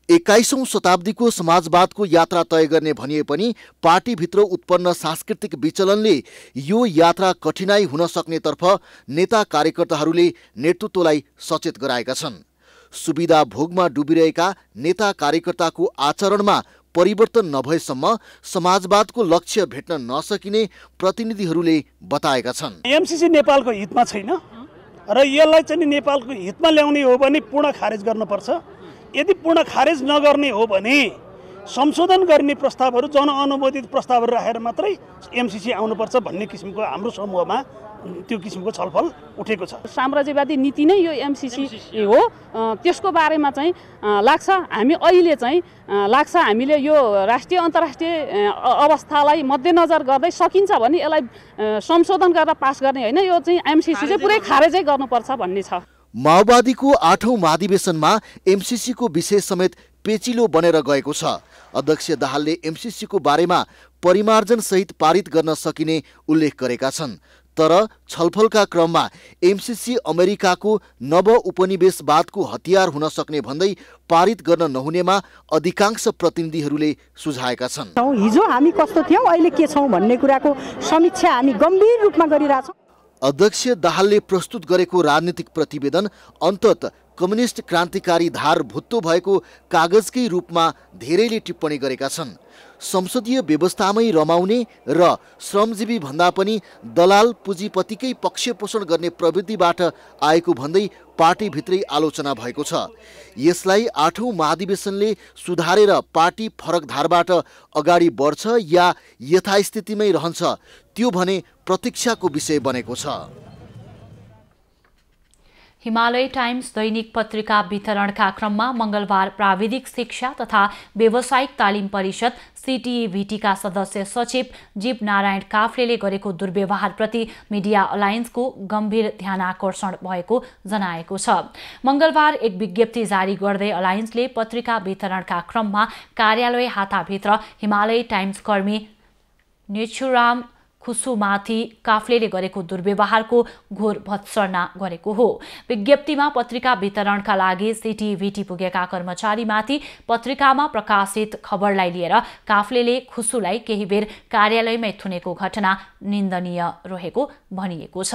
21औं शताब्दीको समाजवादको यात्रा तय गर्ने भनिए पनि पार्टीभित्र उत्पन्न सांस्कृतिक विचलनले यो यात्रा कठिनाई हुन सक्नेतर्फ नेता कार्यकर्ताहरूले नेतृत्वलाई सचेत गराएका छन्। सुविधा भोगमा डुबिरहेका नेता कार्यकर्ताको आचरणमा परिवर्तन नभएसम्म समाजवादको लक्ष्य भेट्न नसकिने प्रतिनिधिहरूले बताएका छन्। एमसीसी नेपालको हितमा छैन र यसलाई चाहिँ नेपालको हितमा ल्याउने हो भने पूर्ण खारेज गर्नुपर्छ। यदि पूर्ण खारेज नगर्ने हो भने संशोधन गर्ने प्रस्तावहरू, जनअनुमोदित प्रस्तावहरू राखेर मात्रै एमसीसी आउनुपर्छ भन्ने किसिमको हाम्रो समूहमा त्यो किसिमको छलफल उठेको छ। साम्राज्यवादी नीति नै यो एमसीसी हो। त्यसको बारेमा चाहिँ लाग्छ हामी अहिले चाहिँ लाग्छ हामीले यो राष्ट्रिय अन्तर्राष्ट्रिय अवस्थालाई मध्यनजर गर्दै सकिन्छ भने यसलाई संशोधन गरेर पास गर्ने होइन, यो चाहिँ एमसीसी चाहिँ पुरै खारेजै गर्नुपर्छ भन्ने छ। माओवादीको 8औं महाधिवेशनमा एमसीसीको विषय समेत पेचिलो बनेर गएको छ। अध्यक्ष दाहालले एमसीसीको बारेमा परिमार्जन सहित पारित गर्न सकिने उल्लेख गरेका छन्। तर छलफलका क्रममा एमसीसी अमेरिकाको नव उपनिवेशवादको हतियार हुन सक्ने भन्दै पारित गर्न नहुनेमा अधिकांश प्रतिनिधिहरूले सुझाएका छन्। हिजो हामी कस्तो थियौं, अहिले के छौं भन्ने कुराको समीक्षा हामी गम्भीर रूपमा गरिरहेछौं। अध्यक्ष दाहालले प्रस्तुत गरेको राजनीतिक प्रतिवेदन अन्तत कम्युनिस्ट क्रान्तिकारी धार भुत्तो भएको कागजकै रूपमा धेरैले टिप्पणी गरेका छन्। संसदीय व्यवस्थामै रमाउने र श्रमजीवी भन्दा पनि दलाल पुँजीपतिकै पक्ष पोषण गर्ने प्रवृत्तिबाट आएको भन्दै पार्टीभित्रै आलोचना भएको छ। यसलाई 8औं महाधिवेशनले सुधारेर पार्टी फरक धारबाट अगाडि बढ्छ या यथास्थितिमै रहन्छ, त्यो भने प्रतीक्षाको विषय बनेको छ। हिमालय टाइम्स दैनिक पत्रिका वितरणका क्रममा मंगलबार प्राविधिक शिक्षा तथा व्यावसायिक तालिम परिषद सीटीईभीटीका सदस्य सचिव जीव नारायण काफ्लेले गरेको दुर्व्यवहारप्रति मिडिया अलायन्सको गम्भीर ध्यानाकर्षण भएको जनाएको छ। मंगलबार एक विज्ञप्ति जारी गर्दै अलायन्सले पत्रिका वितरणका क्रममा कार्यालय हाताभित्र हिमालय टाइम्स कर्मी नेचुराम खुसुमाथि काफ्लेले गरेको दुर्व्यवहारको घोर भत्सना गरेको हो। विज्ञप्तिमा पत्रिका वितरणका लागि सीटीईभीटी पुगेका कर्मचारीमाथि पत्रिकामा प्रकाशित खबरलाई लिएर काफ्लेले खुसुलाई केही बेर कार्यालयमै थुनेको घटना निन्दनीय रहेको भनिएको छ।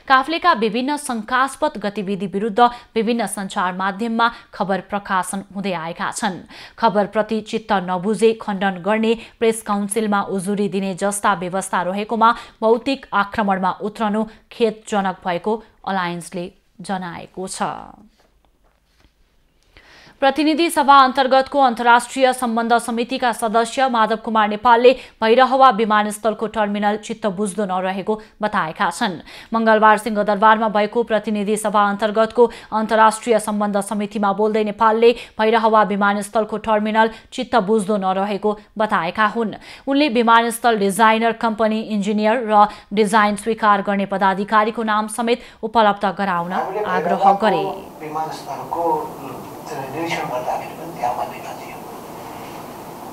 काफ्लेका विभिन्न शंकास्पद गतिविधि विरुद्ध विभिन्न सञ्चार माध्यममा खबर प्रकाशन हुँदै आएका छन्। खबरप्रति चित्त नबुझे खण्डन गर्ने, प्रेस काउन्सिलमा उजुरी दिने जस्ता व्यवस्था रहेको भौतिक आक्रमणमा उत्रनु खेदजनक भएको अलायन्सले जनाएको छ। प्रतिनिधि सभा अन्तर्गतको अन्तर्राष्ट्रिय सम्बन्ध समितिका सदस्य माधव कुमार नेपालले भैरहवा विमानस्थलको टर्मिनल चित्त बुझ्दो नरहेको बताएका छन्। मंगलबार सिंहदरबारमा भएको प्रतिनिधि सभा अन्तर्गतको अन्तर्राष्ट्रिय सम्बन्ध समितिमा बोल्दै नेपालले भैरहवा विमानस्थलको टर्मिनल चित्त बुझ्दो नरहेको बताएका हुन्। उनले विमानस्थल डिजाइनर कम्पनी इन्जिनियर र डिजाइन स्वीकार गर्ने पदाधिकारीको नाम समेत उपलब्ध गराउन आग्रह गरे। निरीक्षण गर्दाखेरि पनि त्यहाँ भनेको थियो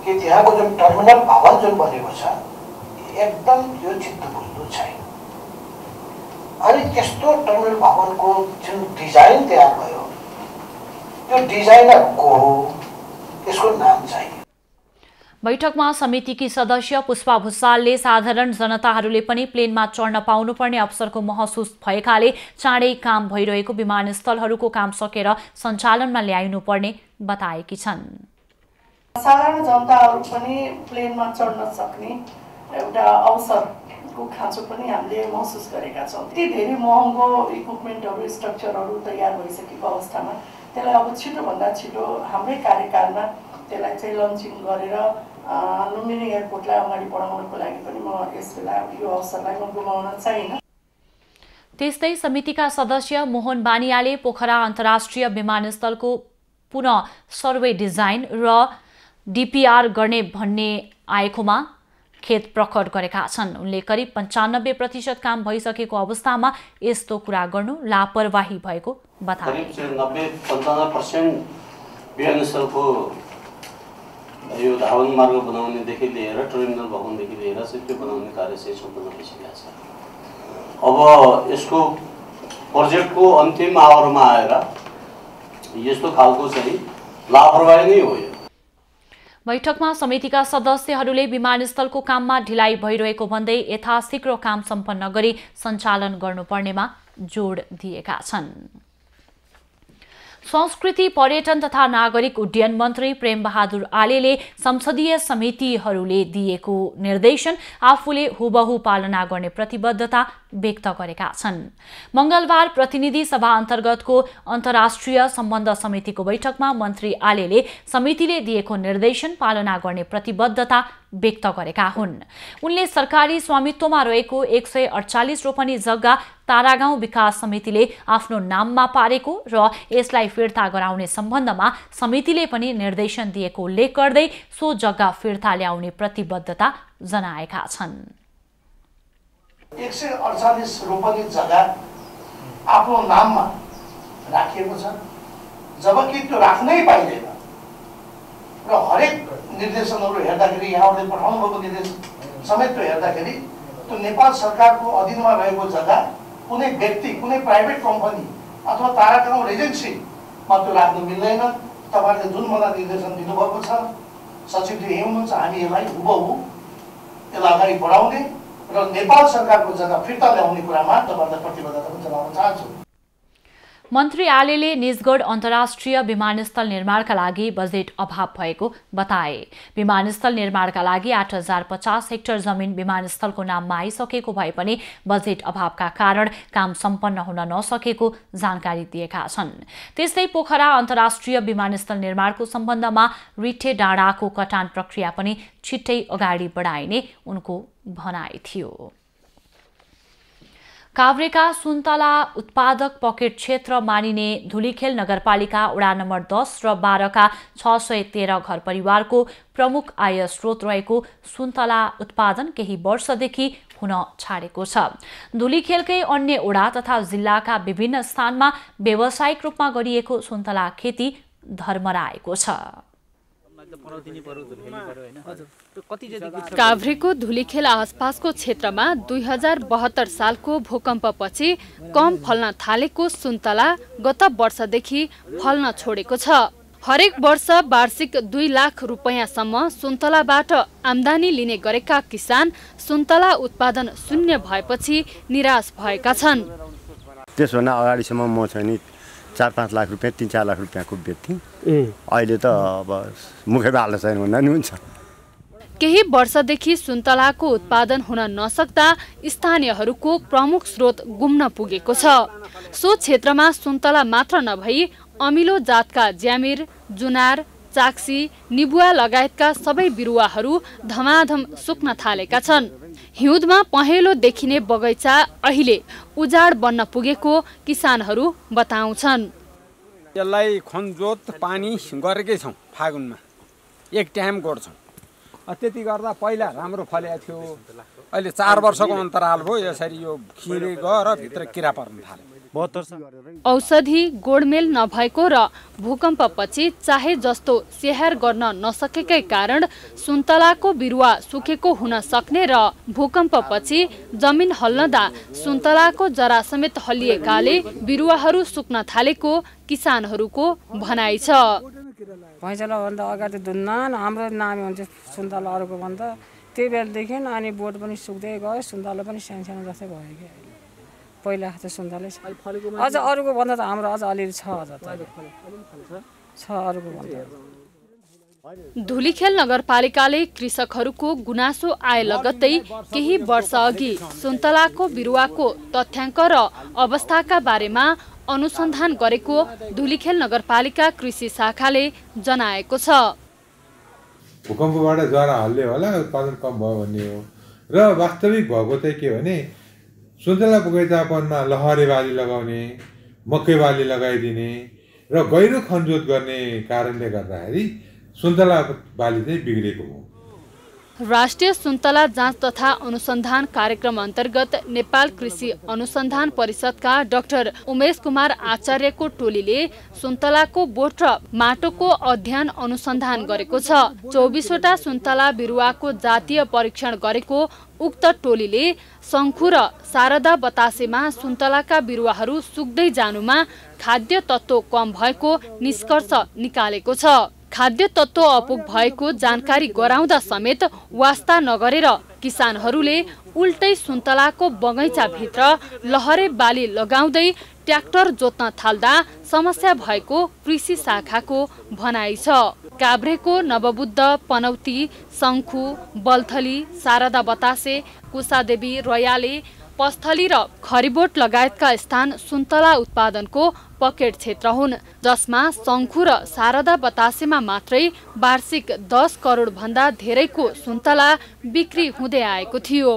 कि त्यहाँको जुन टर्मिनल भवन जुन बनेको छ एकदम त्यो चित्त बुझ्दो छैन। अनि त्यस्तो टर्मिनल भवनको जुन डिजाइन तयार भयो त्यो डिजाइनर को हो, त्यसको नाम चाहियो। बैठकमा समितिकी सदस्य पुष्पा भुसालले साधारण जनताहरूले पनि प्लेनमा चढ्न पाउनुपर्ने अवसरको महसुस भएकाले चाँडै काम भइरहेको विमानस्थलहरूको काम सकेर सञ्चालनमा ल्याइनुपर्ने बताएकी छन्। साधारण जनताहरू पनि प्लेनमा चढ्न सक्ने एउटा अवसरको खाँचो पनि हामीले महसुस गरेका छौँ। यति धेरै महँगो इक्विपमेन्टहरू स्ट्रक्चरहरू तयार भइसकेको अवस्थामा त्यसलाई अब छिटोभन्दा छिटो हाम्रै कार्यकालमा त्यसलाई चाहिँ लन्चिङ गरेर लुम्बिनी एयरपोर्टलाई अगाडि बढाउनको लागि पनि म यस बेला यो अवसरलाई म गुमाउन चाहिन्न। त्यस्तै समितिका सदस्य मोहन बानियाले पोखरा अन्तर्राष्ट्रिय विमानस्थलको पुनः सर्वे डिजाइन र डीपीआर गर्ने भन्ने आएकोमा खेद प्रकट गरेका छन्। उनले करिब 95% काम भइसकेको अवस्थामा यस्तो कुरा गर्नु लापरवाही भएको बताए। करिब 90-95% विमानस्थलको यो धावन मार्ग बनाउनेदेखि लिएर टर्मिनल भवनदेखि लिएर चाहिँ त्यो बनाउने कार्य चाहिँ सम्पन्न भइसकेको छ। अब यसको प्रोजेक्टको अन्तिम आवरमा आएर यस्तो खालको चाहिँ लापरवाही नै हो। बैठकमा समितिका सदस्यहरूले विमानस्थलको काममा ढिलाइ भइरहेको भन्दै यथाशीघ्र काम सम्पन्न गरी सञ्चालन गर्नुपर्नेमा जोड दिएका छन्। संस्कृति पर्यटन तथा नागरिक उड्डयन मन्त्री प्रेम बहादुर आलेले संसदीय समितिहरूले दिएको निर्देशन आफूले हुबहु पालना गर्ने प्रतिबद्धता व्यक्त गरेका छन्। मंगलबार प्रतिनिधि सभा अन्तर्गतको अन्तर्राष्ट्रिय सम्बन्ध समितिको बैठकमा मन्त्री आलेले समितिले दिएको निर्देशन पालना गर्ने प्रतिबद्धता व्यक्त गरेका हुन्। उनले सरकारी स्वामित्वमा रहेको 148 रोपनी जग्गा तारागाउँ विकास समितिले आफ्नो नाममा पारेको र यसलाई फिर्ता गराउने सम्बन्धमा समितिले पनि निर्देशन दिएको उल्लेख गर्दै सो जग्गा फिर्ता ल्याउने प्रतिबद्धता जनाएका छन्। 148 रोपनी जग्गा आफ्नो नाममा राखिएको छ, जबकि त्यो राख्नै पाइँदैन र हरेक निर्देशनहरू हेर्दाखेरि यहाँहरूले पठाउनु भएको निर्देशन समेत त्यो हेर्दाखेरि त्यो नेपाल सरकारको अधीनमा रहेको जग्गा कुनै व्यक्ति, कुनै प्राइभेट कम्पनी अथवा तारागाउँ रेजेन्सीमा त्यो राख्नु मिल्दैन। तपाईँहरूले जुन मलाई निर्देशन दिनुभएको छ, सचिवले यही हुनुहुन्छ, हामी यसलाई हुबहु यसलाई अगाडि बढाउने र नेपाल सरकारको जग्गा फिर्ता ल्याउने कुरामा तपाईँहरूलाई प्रतिबद्धता पनि जनाउन चाहन्छु। मन्त्री आलेले निजगढ अन्तर्राष्ट्रिय विमानस्थल निर्माणका लागि बजेट अभाव भएको बताए। विमानस्थल निर्माणका लागि 8050 हेक्टर जमिन विमानस्थलको नाममा आइसकेको भए पनि बजेट अभावका कारण काम सम्पन्न हुन नसकेको जानकारी दिएका छन्। त्यस्तै पोखरा अन्तर्राष्ट्रिय विमानस्थल निर्माणको सम्बन्धमा रिठे डाँडाको कटान प्रक्रिया पनि छिट्टै अगाडि बढाइने उनको भनाइ थियो। काभ्रेका सुन्तला उत्पादक पकेट क्षेत्र मानिने धुलीखेल नगरपालिका वडा नम्बर 10 र 12 का 613 घर परिवारको प्रमुख आय स्रोत रहेको सुन्तला उत्पादन केही वर्षदेखि हुन छाडेको छ। धुलीखेलकै अन्य वडा तथा जिल्लाका विभिन्न स्थानमा व्यावसायिक रूपमा गरिएको सुन्तला खेती धर्मराएको छ। काभ्रेको धुलीखेल आसपासको क्षेत्रमा 2072 सालको भूकम्पपछि कम फल्न थालेको सुन्तला गत वर्षदेखि फल्न छोडेको छ। हरेक वर्ष वार्षिक 2 लाख रुपैयाँसम्म सुन्तलाबाट आम्दानी लिने गरेका किसान सुन्तला उत्पादन शून्य भएपछि निराश भएका छन्। त्यसभन्दा अगाडिसम्म म चाहिँ नि 4-5 लाख रुपियाँ 3-4 लाख रुपियाँको बेच्थेँ। अहिले त अब मुखै बाल्न छैन भन्दा नि हुन्छ। केही वर्षदेखि सुन्तलाको उत्पादन हुन नसक्दा स्थानीयहरूको प्रमुख स्रोत गुम्न पुगेको छ। सो क्षेत्रमा सुन्तला मात्र नभई अमिलो जातका ज्यामिर, जुनार, चाक्सी, निबुवा लगायतका सबै बिरुवाहरू धमाधम सुक्न थालेका छन्। हिउँदमा पहेँलो देखिने बगैँचा अहिले उजाड बन्न पुगेको किसानहरू बताउँछन्। यसलाई खनजोत पानी गरेकै छौँ, फागुनमा एक टाइम गर्छौँ। त्यति गर्दा पहिला राम्रो फलेको थियो, अहिले 4 वर्षको अन्तराल भयो यसरी यो खिरे गएर भित्र किरा पर्न थाल्यो। औषधि गोडमेल नभएको र भूकम्पपछि चाहे जस्तो स्याहार गर्न नसकेकै कारण सुन्तलाको बिरुवा सुकेको हुन सक्ने र भूकम्पपछि जमिन हल्लदा सुन्तलाको जरा समेत हल्लिएकाले बिरुवाहरू सुक्न थालेको किसानहरूको भनाइ छ। भैँचालोभन्दा अगाडि धुन्न हाम्रो नामी हुन्छ सुन्तला अरूको भन्दा त्यही बेलादेखि अनि बोट पनि सुक्दै गयो सुन्तला पनि सानो जस्तै भयो कि पहिला चाहिँ सुन्तलै छ अझ अरूको भन्दा त हाम्रो अझ अलिअलि छ अझ छ अरूको भन्दा धुलीखेल नगरपालिकाले कृषकहरूको गुनासो आए लगत्तै केही वर्ष अघि सुन्तलाको बिरुवाको तथ्याङ्क र अवस्थाका बारेमा अनुसन्धान गरेको धुलीखेल नगरपालिका कृषि शाखाले जनाएको छ। भूकम्पबाट ज्वारो हल्ले होला उत्पादन कम भयो भन्ने हो र वास्तविक भएको चाहिँ के भने सुन्तला बगैँचापनमा लहरे बाली लगाउने मकै बाली लगाइदिने र गहिरो खनजोत गर्ने कारणले गर्दाखेरि सुन्तला बाली चाहिँ बिग्रेको हो। राष्ट्रिय सुन्तला जाँच तथा अनुसन्धान कार्यक्रम अन्तर्गत नेपाल कृषि अनुसन्धान परिषदका डाक्टर उमेश कुमार आचार्यको टोलीले सुन्तलाको बोट र माटोको अध्ययन अनुसन्धान गरेको छ। 24वटा सुन्तला बिरुवाको जातीय परीक्षण गरेको उक्त टोलीले शङ्खु र शारदा बतासेमा सुन्तलाका बिरुवाहरू सुक्दै जानुमा खाद्य तत्त्व कम भएको निष्कर्ष निकालेको छ। खाद्य तत्त्व अपुग भएको जानकारी गराउँदा समेत वास्ता नगरेर किसानहरूले उल्टै सुन्तलाको बगैँचाभित्र लहरे बाली लगाउँदै ट्र्याक्टर जोत्न थाल्दा समस्या भएको कृषि शाखाको भनाइ छ। काभ्रेको नवबुद्ध, पनौती, शङ्खु, बल्थली, शारदा बतासे, कुसादेवी, रयाले, पस्थली र खरिबोट लगायतका स्थान सुन्तला उत्पादनको पकेट क्षेत्र हुन्, जसमा शङ्खु र शारदा बतासेमा मात्रै वार्षिक 10 करोड भन्दा धेरैको सुन्तला बिक्री हुँदै आएको थियो।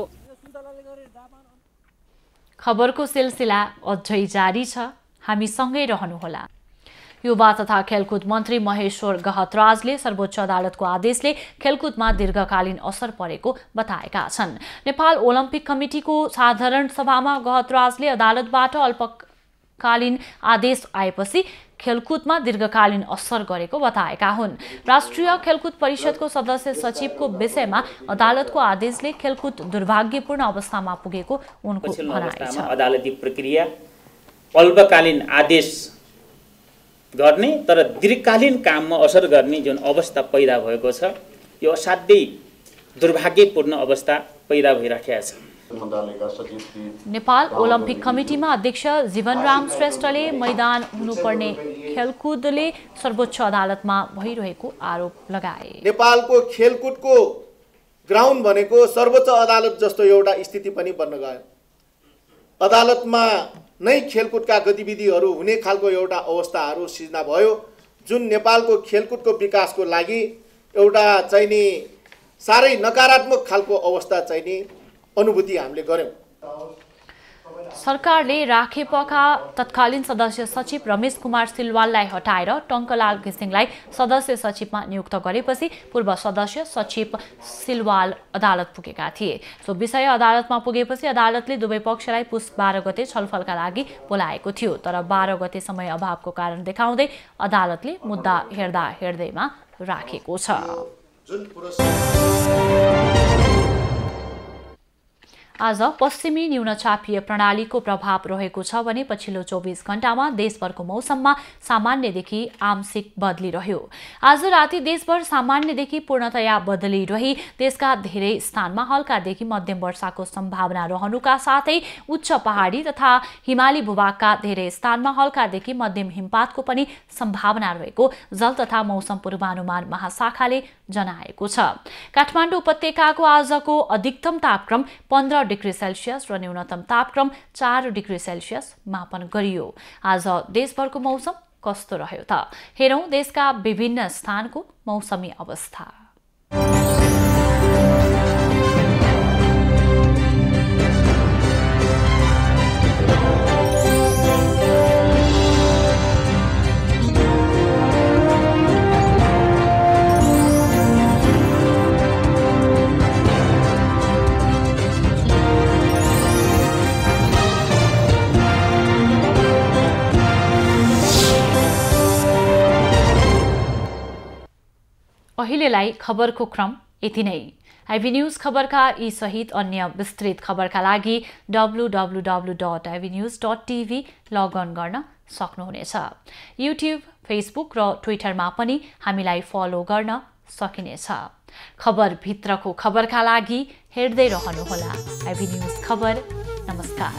खबरको सिलसिला अझै जारी छ, हामी सँगै रहनुहोला। युवा तथा खेलकुद मन्त्री महेश्वर गहतराजले सर्वोच्च अदालतको आदेशले खेलकुदमा दीर्घकालीन असर परेको बताएका छन्। नेपाल ओलम्पिक कमिटीको साधारण सभामा गहतराजले अदालतबाट अल्पकालीन आदेश आएपछि खेलकुदमा दीर्घकालीन असर गरेको बताएका हुन्। राष्ट्रिय खेलकुद परिषदको सदस्य सचिवको विषयमा अदालतको आदेशले खेलकुद दुर्भाग्यपूर्ण अवस्थामा पुगेको उनको भनाइ छ। अदालती प्रक्रिया अल्पकालीन आदेश गर्ने तर दीर्घकालीन काममा असर गर्ने जुन अवस्था पैदा भएको छ, यो असाध्यै दुर्भाग्यपूर्ण अवस्था पैदा भइराखेको छ। नेपाल ओलम्पिक कमिटीमा अध्यक्ष जीवनराम श्रेष्ठले मैदान हुनुपर्ने खेलकुदले सर्वोच्च अदालतमा भइरहेको आरोप लगाए। नेपालको खेलकुदको ग्राउन्ड भनेको सर्वोच्च अदालत जस्तो एउटा स्थिति पनि बन्न गयो। अदालतमा नै खेलकुदका गतिविधिहरू हुने खालको एउटा अवस्थाहरू सिर्जना भयो, जुन नेपालको खेलकुदको विकासको लागि एउटा चाहिँ नि साह्रै नकारात्मक खालको अवस्था चाहिँ नि अनुभूति हामीले गर्यौं। सरकारले राखेपका तत्कालीन सदस्य सचिव रमेश कुमार सिलवाललाई हटाएर टङ्कलाल घिसिङलाई सदस्य सचिवमा नियुक्त गरेपछि पूर्व सदस्य सचिव सिलवाल अदालत पुगेका थिए। सो विषय अदालतमा पुगेपछि अदालतले दुवै पक्षलाई पुस 12 गते छलफलका लागि बोलाएको थियो, तर 12 गते समय अभावको कारण देखाउँदै अदालतले मुद्दा हेर्दैमा राखेको छ। आज पश्चिमी न्यूनचापीय प्रणालीको प्रभाव रहेको छ भने पछिल्लो 24 घण्टामा देशभरको मौसममा सामान्यदेखि आंशिक बदली रह्यो। आज राति देशभर सामान्यदेखि पूर्णतया बदली रही देशका धेरै स्थानमा हल्कादेखि मध्यम वर्षाको सम्भावना रहनुका साथै उच्च पहाडी तथा हिमाली भूभागका धेरै स्थानमा हल्कादेखि मध्यम हिमपातको पनि सम्भावना रहेको जल तथा मौसम पूर्वानुमान महाशाखाले जनाएको छ। काठमाडौँ उपत्यकाको आजको अधिकतम तापक्रम 15 डिग्री सेल्सियस र न्यूनतम तापक्रम 4 डिग्री सेल्सियस मापन गरियो। आज देशभरको मौसम कस्तो रह्यो त? हेरौं देशका विभिन्न स्थानको मौसमी अवस्था। अहिलेलाई खबरको क्रम यति नै। आइभी न्यूज खबरका यी सहित अन्य विस्तृत खबरका लागि www.ivnews.tv लगअन गर्न सक्नुहुनेछ। युट्युब, फेसबुक र ट्विटरमा पनि हामीलाई फलो गर्न सकिनेछ। खबर भित्रको खबरका लागि हेर्दै रहनुहोला आइभी न्यूज खबर। नमस्कार।